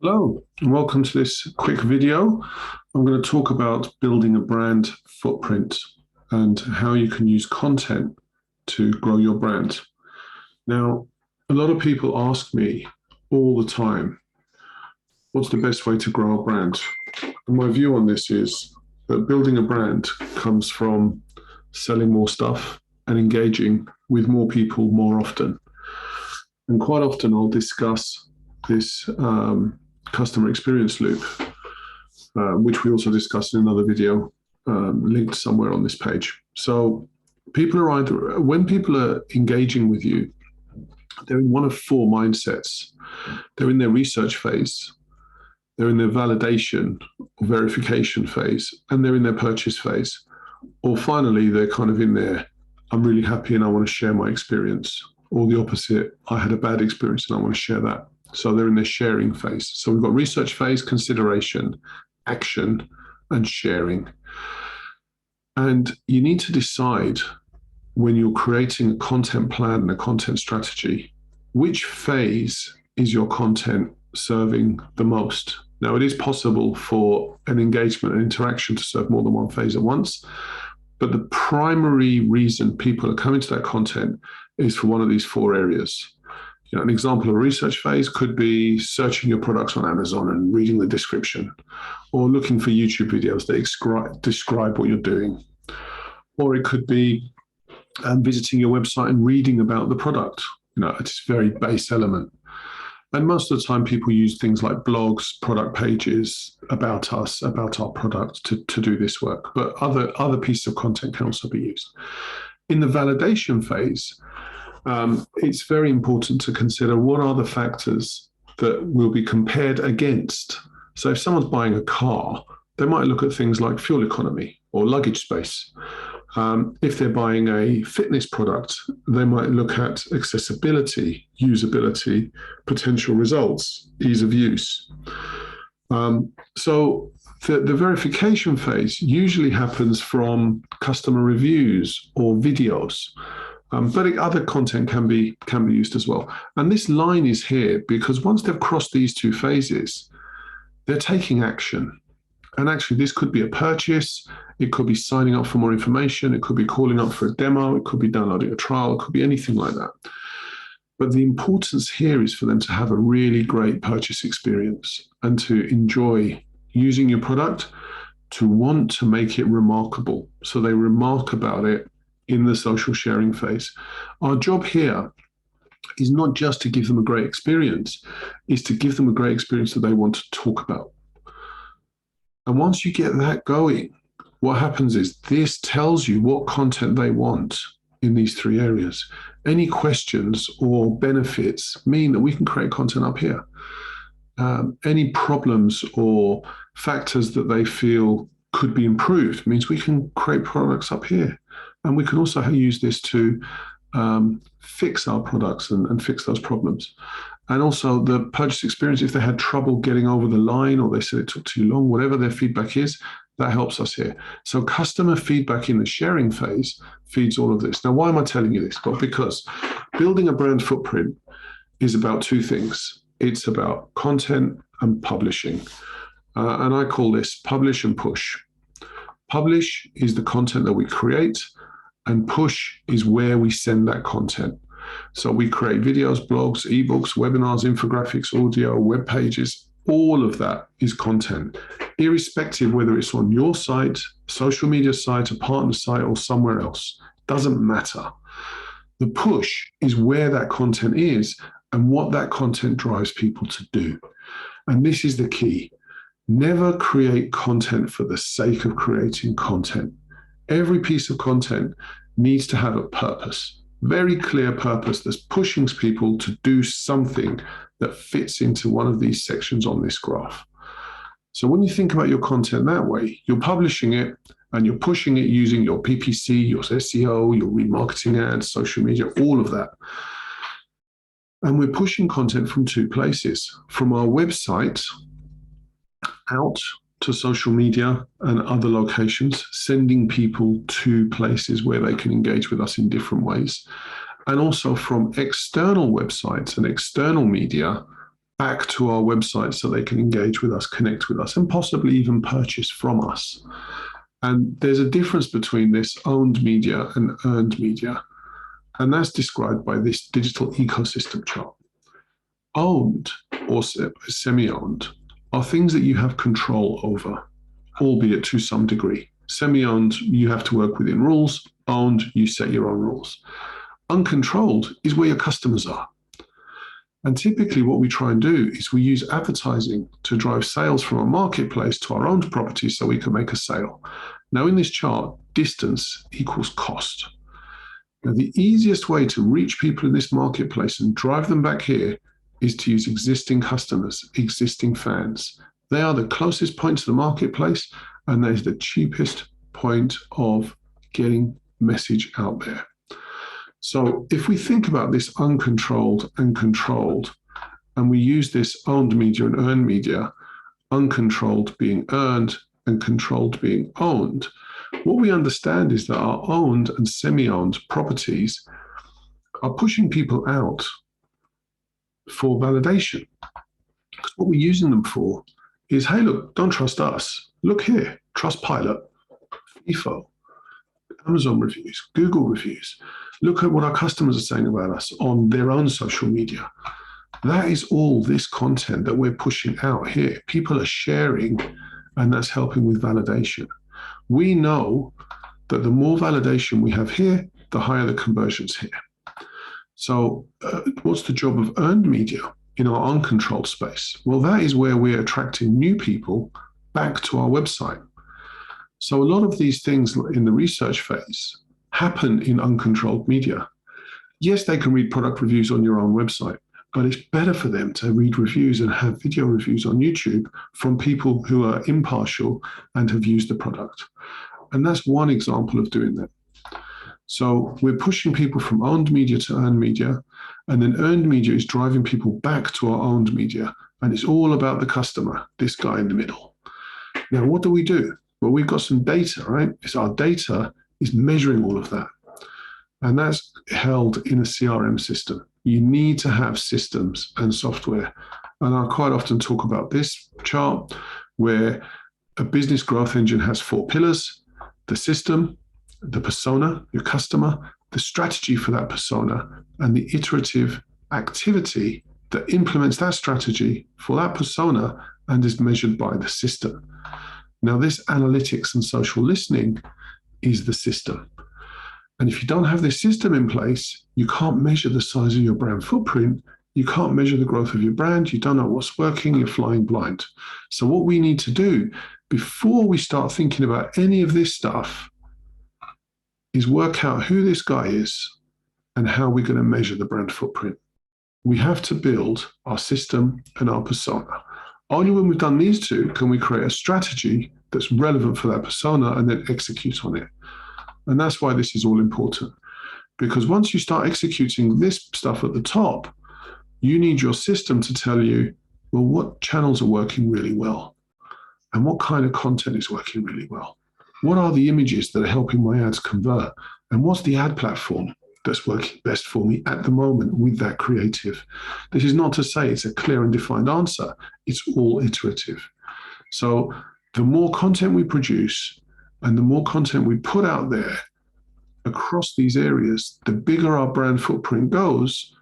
Hello, and welcome to this quick video. I'm going to talk about building a brand footprint and how you can use content to grow your brand. Now, a lot of people ask me all the time, what's the best way to grow a brand? And my view on this is that building a brand comes from selling more stuff and engaging with more people more often. And quite often I'll discuss this customer experience loop, which we also discussed in another video linked somewhere on this page. So when people are engaging with you, they're in one of four mindsets. They're in their research phase, they're in their validation or verification phase, and they're in their purchase phase. Or finally, they're kind of in there, I'm really happy and I want to share my experience. Or the opposite, I had a bad experience and I want to share that. So they're in their sharing phase. So we've got research phase, consideration, action, and sharing. And you need to decide when you're creating a content plan and a content strategy, which phase is your content serving the most? Now, it is possible for an engagement and interaction to serve more than one phase at once, but the primary reason people are coming to that content is for one of these four areas. An example of a research phase could be searching your products on Amazon and reading the description, or looking for YouTube videos that describe what you're doing. Or it could be visiting your website and reading about the product. It's a very base element. And most of the time people use things like blogs, product pages, about us, about our product to do this work. But other pieces of content can also be used. In the validation phase, it's very important to consider what are the factors that will be compared against. So if someone's buying a car, they might look at things like fuel economy or luggage space. If they're buying a fitness product, they might look at accessibility, usability, potential results, ease of use. So the verification phase usually happens from customer reviews or videos. But other content can be used as well. And this line is here because once they've crossed these two phases, they're taking action. And actually, this could be a purchase. It could be signing up for more information. It could be calling up for a demo. It could be downloading a trial. It could be anything like that. But the importance here is for them to have a really great purchase experience and to enjoy using your product, to want to make it remarkable. So they remark about it in the social sharing phase. Our job here is not just to give them a great experience, is to give them a great experience that they want to talk about. And once you get that going, what happens is this tells you what content they want in these three areas. Any questions or benefits mean that we can create content up here. Any problems or factors that they feel could be improved means we can create products up here. And we can also use this to fix our products and fix those problems. And also the purchase experience, if they had trouble getting over the line or they said it took too long, whatever their feedback is, that helps us here. So customer feedback in the sharing phase feeds all of this. Now, why am I telling you this? Well, because building a brand footprint is about two things. It's about content and publishing. And I call this publish and push. Publish is the content that we create, and push is where we send that content. So we create videos, blogs, ebooks, webinars, infographics, audio, web pages. All of that is content, irrespective whether it's on your site, social media site, a partner site, or somewhere else. Doesn't matter. The push is where that content is and what that content drives people to do. And this is the key. Never create content for the sake of creating content. Every piece of content needs to have a purpose, very clear purpose that's pushing people to do something that fits into one of these sections on this graph. So when you think about your content that way, you're publishing it and you're pushing it using your PPC, your SEO, your remarketing ads, social media, all of that. And we're pushing content from two places, from our website out to social media and other locations, sending people to places where they can engage with us in different ways. And also from external websites and external media back to our website so they can engage with us, connect with us, and possibly even purchase from us. And there's a difference between this owned media and earned media. And that's described by this digital ecosystem chart. Owned or semi-owned are things that you have control over, albeit to some degree. Semi-owned, you have to work within rules. Owned, you set your own rules. Uncontrolled is where your customers are. And typically what we try and do is we use advertising to drive sales from a marketplace to our own property so we can make a sale. Now in this chart, distance equals cost. Now the easiest way to reach people in this marketplace and drive them back here is to use existing customers, existing fans. They are the closest point to the marketplace, and that is the cheapest point of getting message out there. So if we think about this uncontrolled and controlled, and we use this owned media and earned media, uncontrolled being earned and controlled being owned, what we understand is that our owned and semi-owned properties are pushing people out for validation. Because what we're using them for is, hey, look, don't trust us. Look here, Trustpilot, FIFO, Amazon reviews, Google reviews. Look at what our customers are saying about us on their own social media. That is all this content that we're pushing out here. People are sharing, and that's helping with validation. We know that the more validation we have here, the higher the conversions here. So what's the job of earned media in our uncontrolled space? Well, that is where we're attracting new people back to our website. So a lot of these things in the research phase happen in uncontrolled media. Yes, they can read product reviews on your own website, but it's better for them to read reviews and have video reviews on YouTube from people who are impartial and have used the product. And that's one example of doing that. So we're pushing people from owned media to earned media, and then earned media is driving people back to our owned media. And it's all about the customer, this guy in the middle. Now, what do? Well, we've got some data, right? It's our data is measuring all of that. And that's held in a CRM system. You need to have systems and software. And I quite often talk about this chart where a business growth engine has 4 pillars: the system, the persona, your customer, the strategy for that persona, and the iterative activity that implements that strategy for that persona and is measured by the system. Now, this analytics and social listening is the system. And if you don't have this system in place, you can't measure the size of your brand footprint. You can't measure the growth of your brand. You don't know what's working. You're flying blind. So what we need to do before we start thinking about any of this stuff is work out who this guy is and how we're going to measure the brand footprint. We have to build our system and our persona. Only when we've done these two can we create a strategy that's relevant for that persona and then execute on it. And that's why this is all important. Because once you start executing this stuff at the top, you need your system to tell you, well, what channels are working really well? And what kind of content is working really well? What are the images that are helping my ads convert? And what's the ad platform that's working best for me at the moment with that creative? This is not to say it's a clear and defined answer. It's all iterative. So the more content we produce and the more content we put out there across these areas, the bigger our brand footprint goes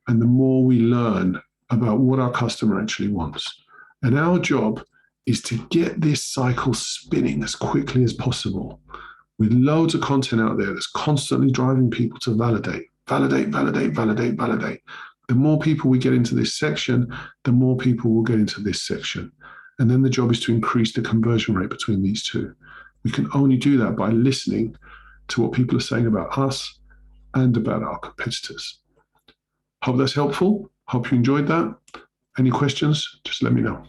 and the more we learn about what our customer actually wants. And our job is to get this cycle spinning as quickly as possible with loads of content out there that's constantly driving people to validate. The more people we get into this section, the more people will get into this section. And then the job is to increase the conversion rate between these two. We can only do that by listening to what people are saying about us and about our competitors. Hope that's helpful. Hope you enjoyed that. Any questions? Just let me know.